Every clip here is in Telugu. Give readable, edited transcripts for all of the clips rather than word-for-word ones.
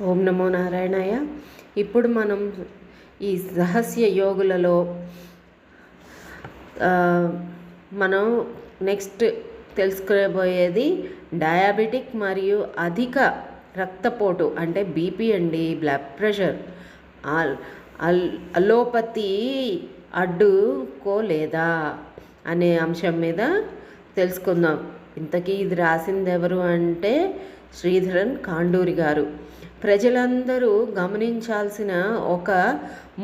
ఓం నమో నారాయణాయ. ఇప్పుడు మనం ఈ రహస్య యోగులలో మనం నెక్స్ట్ తెలుసుకోబోయేది డయాబెటిక్ మరియు అధిక రక్తపోటు అంటే బీపీ అండి, బ్లడ్ ప్రెషర్, అలోపతి అడ్డుకోలేదా అనే అంశం మీద తెలుసుకుందాం. ఇంతకీ ఇది రాసింది ఎవరు అంటే శ్రీధరన్ కాండూరి గారు. ప్రజలందరూ గమనించాల్సిన ఒక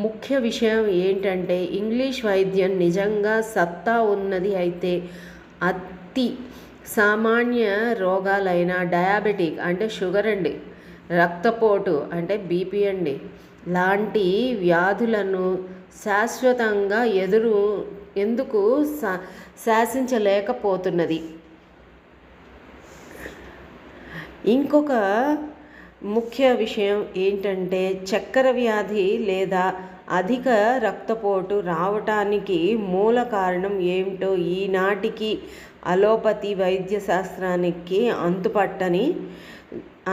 ముఖ్య విషయం ఏంటంటే ఇంగ్లీష్ వైద్యం నిజంగా సత్తా ఉన్నది అయితే అతి సామాన్య రోగాలైన డయాబెటిక్ అంటే షుగర్ అండి, రక్తపోటు అంటే బీపీ అండి లాంటి వ్యాధులను శాశ్వతంగా ఎందుకు శాసించలేకపోతున్నది. ఇంకొక ముఖ్య విషయం ఏంటంటే చక్కెర వ్యాధి లేదా అధిక రక్తపోటు రావటానికి మూల కారణం ఏమిటో ఈనాటికి అలోపతి వైద్య శాస్త్రానికి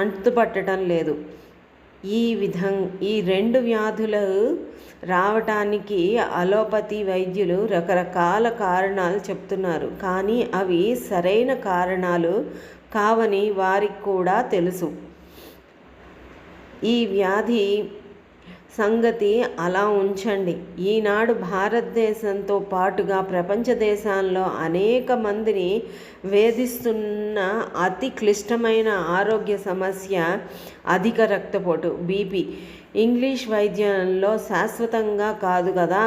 అంతుపట్టడం లేదు. ఈ రెండు వ్యాధులు రావటానికి అలోపతి వైద్యులు రకరకాల కారణాలు చెప్తున్నారు, కానీ అవి సరైన కారణాలు కావని వారికి కూడా తెలుసు. ఈ వ్యాధి సంగతి అలా ఉంచండి. ఈనాడు భారతదేశంతో పాటుగా ప్రపంచ దేశాల్లో అనేక మందిని వేధిస్తున్న అతి క్లిష్టమైన ఆరోగ్య సమస్య అధిక రక్తపోటు, బీపీ. ఇంగ్లీష్ వైద్యంలో శాశ్వతంగా కాదు కదా,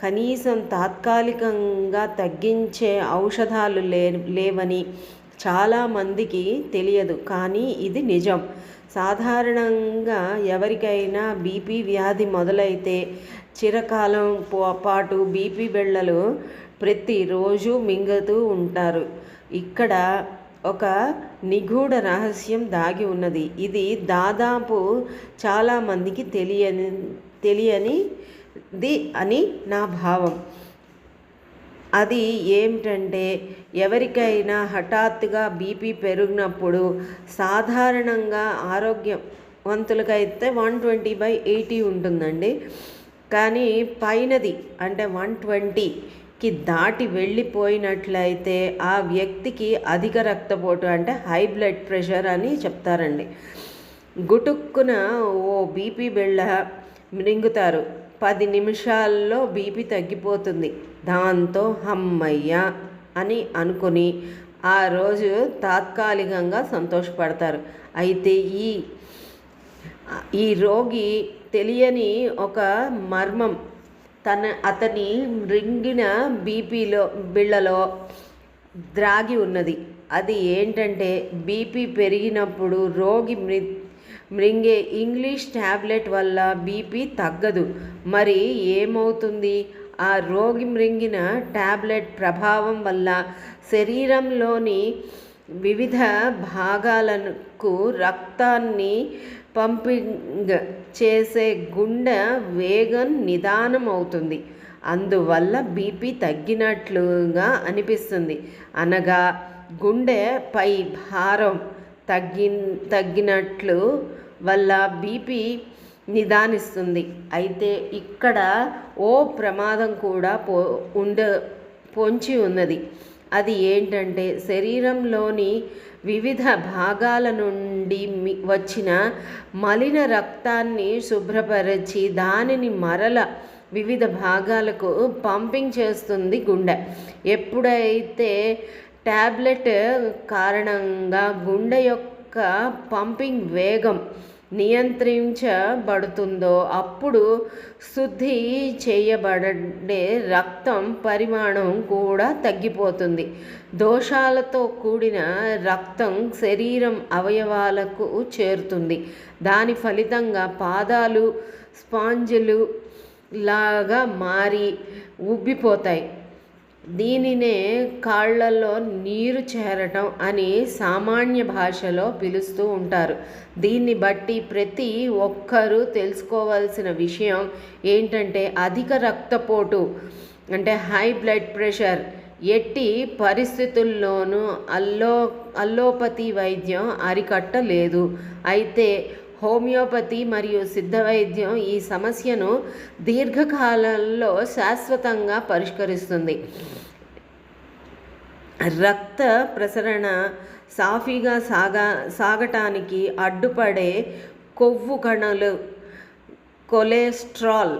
కనీసం తాత్కాలికంగా తగ్గించే ఔషధాలు లేవని చాలామందికి తెలియదు, కానీ ఇది నిజం. సాధారణంగా ఎవరికైనా బీపీ వ్యాధి మొదలైతే చిరకాలం పాటు బీపీ బిళ్ళలు ప్రతిరోజు మింగుతూ ఉంటారు. ఇక్కడ ఒక నిగూఢ రహస్యం దాగి ఉన్నది. ఇది దాదాపు చాలామందికి తెలియనిది అని నా భావం. అది ఏమిటంటే ఎవరికైనా హఠాత్తుగా బీపీ పెరిగినప్పుడు సాధారణంగా ఆరోగ్యవంతులకైతే 120/80 ఉంటుందండి, కానీ పైనది అంటే 120కి దాటి వెళ్ళిపోయినట్లయితే ఆ వ్యక్తికి అధిక రక్తపోటు అంటే హై బ్లడ్ ప్రెషర్ అని చెప్తారండి. గుటుక్కున ఓ బీపీ బిళ్ళ మృంగుతారు, 10 నిమిషాల్లో బీపీ తగ్గిపోతుంది. దాంతో హమ్మయ్య అని అనుకుని ఆ రోజు తాత్కాలికంగా సంతోషపడతారు. అయితే ఈ రోగి తెలియని ఒక మర్మం అతని మృంగిన బిళ్ళలో ద్రాగి ఉన్నది. అది ఏంటంటే బీపీ పెరిగినప్పుడు రోగి మృంగే ఇంగ్లీష్ ట్యాబ్లెట్ వల్ల బీపీ తగ్గదు. మరి ఏమవుతుంది? ఆ రోగి మృంగిన ట్యాబ్లెట్ ప్రభావం వల్ల శరీరంలోని వివిధ భాగాలకు రక్తాన్ని పంపింగ్ చేసే గుండె వేగం నిదానం అవుతుంది. అందువల్ల బీపీ తగ్గినట్లుగా అనిపిస్తుంది, అనగా గుండె పై భారం తగ్గినట్లు వల్ల బీపీ నిదానిస్తుంది. అయితే ఇక్కడ ఓ ప్రమాదం కూడా పొంచి ఉన్నది. అది ఏంటంటే శరీరంలోని వివిధ భాగాల నుండి వచ్చిన మలిన రక్తాన్ని శుభ్రపరిచి దానిని మరల వివిధ భాగాలకు పంపింగ్ చేస్తుంది గుండె. ఎప్పుడైతే ట్యాబ్లెట్ కారణంగా గుండె యొక్క పంపింగ్ వేగం నియంత్రించబడుతుందో అప్పుడు శుద్ధి చేయబడే రక్తం పరిమాణం కూడా తగ్గిపోతుంది. దోషాలతో కూడిన రక్తం శరీరం అవయవాలకు చేరుతుంది. దాని ఫలితంగా పాదాలు స్పాంజులు లాగా మారి ఉబ్బిపోతాయి. దీనినే కాళ్లలో నీరు చేరటం అని సామాన్య భాషలో పిలుస్తూ ఉంటారు. దీన్ని బట్టి ప్రతి ఒక్కరూ తెలుసుకోవాల్సిన విషయం ఏంటంటే అధిక రక్తపోటు అంటే హై బ్లడ్ ప్రెషర్ ఎట్టి పరిస్థితుల్లోనూ అల్లోపతి వైద్యం అరికట్టలేదు. అయితే హోమియోపతి మరియు సిద్ధ వైద్యం ఈ సమస్యను దీర్ఘకాలంలో శాశ్వతంగా పరిష్కరిస్తుంది. రక్త ప్రసరణ సాఫీగా సాగటానికి అడ్డుపడే కొవ్వు కణాలు, కొలెస్ట్రాల్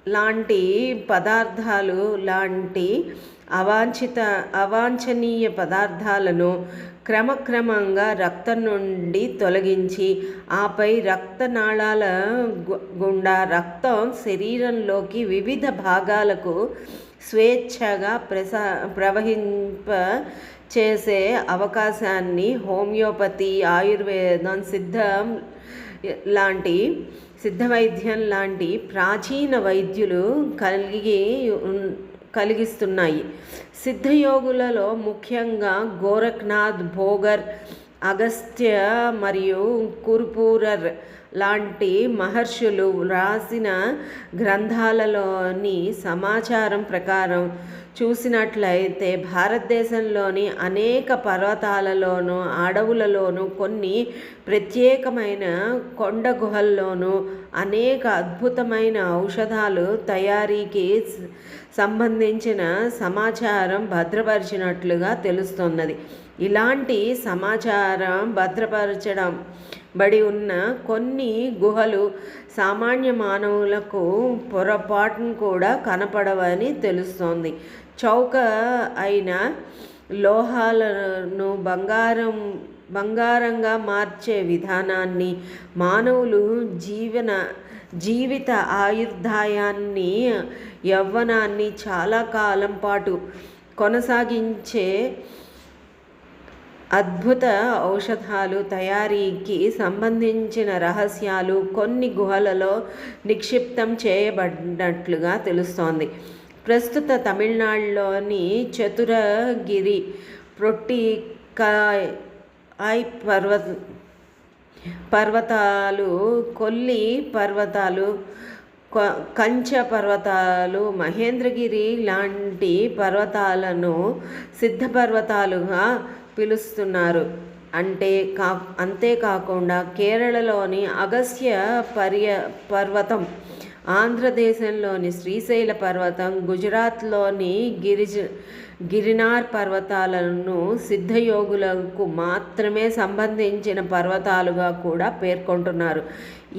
లాంటి పదార్థాలు లాంటి అవాంఛనీయ పదార్థాలను క్రమక్రమంగా రక్తం నుండి తొలగించి ఆపై రక్తనాళాల గుండా రక్తం శరీరంలోకి వివిధ భాగాలకు స్వేచ్ఛగా ప్రవహింప చేసే అవకాశాన్ని హోమియోపతి, ఆయుర్వేదం, సిద్ధ వైద్యం లాంటి ప్రాచీన వైద్యులు కలిగిస్తున్నాయి. సిద్ధయోగులలో ముఖ్యంగా గోరఖ్నాథ్, భోగర్, అగస్త్య మరియు కుర్పూరర్ లాంటి మహర్షులు వ్రాసిన గ్రంథాలలోని సమాచారం ప్రకారం చూసినట్లయితే భారతదేశంలోని అనేక పర్వతాలలోనూ, అడవులలోనూ, కొన్ని ప్రత్యేకమైన కొండ గుహల్లోనూ అనేక అద్భుతమైన ఔషధాలు తయారీకి సంబంధించిన సమాచారం భద్రపరిచినట్లుగా తెలుస్తున్నది. ఇలాంటి సమాచారం భద్రపరచడం బడి ఉన్న కొన్ని గుహలు సామాన్య మానవులకు పొరపాటును కూడా కనపడవని తెలుస్తోంది. చౌక అయిన లోహాలను బంగారంగా మార్చే విధానాన్ని, మానవులు జీవిత ఆయుర్దాయాన్ని, యవ్వనాన్ని చాలా కాలం పాటు కొనసాగించే అద్భుత ఔషధాలు తయారీకి సంబంధించిన రహస్యాలు కొన్ని గుహలలో నిక్షిప్తం చేయబడినట్లుగా తెలుస్తోంది. ప్రస్తుత తమిళనాడులోని చతురగిరి, పొట్టికాయ్ పర్వతాలు, కొల్లి పర్వతాలు, కంచ పర్వతాలు, మహేంద్రగిరి లాంటి పర్వతాలను సిద్ధ పర్వతాలుగా పిలుస్తున్నారు. అంతేకాకుండా కేరళలోని అగస్త్య పర్వతం, ఆంధ్రదేశంలోని శ్రీశైల పర్వతం, గుజరాత్లోని గిరినార్ పర్వతాలను సిద్ధయోగులకు మాత్రమే సంబంధించిన పర్వతాలుగా కూడా పేర్కొంటున్నారు.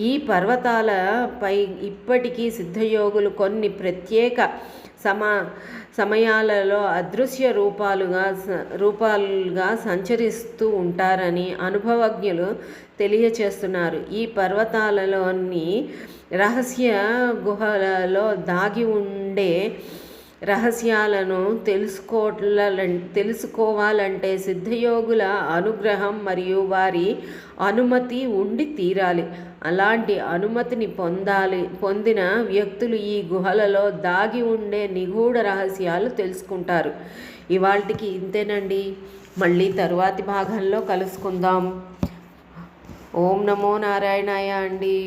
ఈ పర్వతాలపై ఇప్పటికీ సిద్ధయోగులు కొన్ని ప్రత్యేక సమయాలలో అదృశ్య రూపాలుగా సంచరిస్తూ ఉంటారని అనుభవజ్ఞులు తెలియచేస్తున్నారు. ఈ పర్వతాలలోని రహస్య గుహలలో దాగి ఉండే రహస్యాలను తెలుసుకోవాలంటే సిద్ధయోగుల అనుగ్రహం మరియు వారి అనుమతి ఉండి తీరాలి. అలాంటి అనుమతిని పొందిన వ్యక్తులు ఈ గుహలలో దాగి ఉండే నిగూఢ రహస్యాలు తెలుసుకుంటారు. ఇవాల్టికి ఇంతేనండి. మళ్ళీ తరువాతి భాగంలో కలుసుకుందాం. ఓం నమో నారాయణాయ అండి.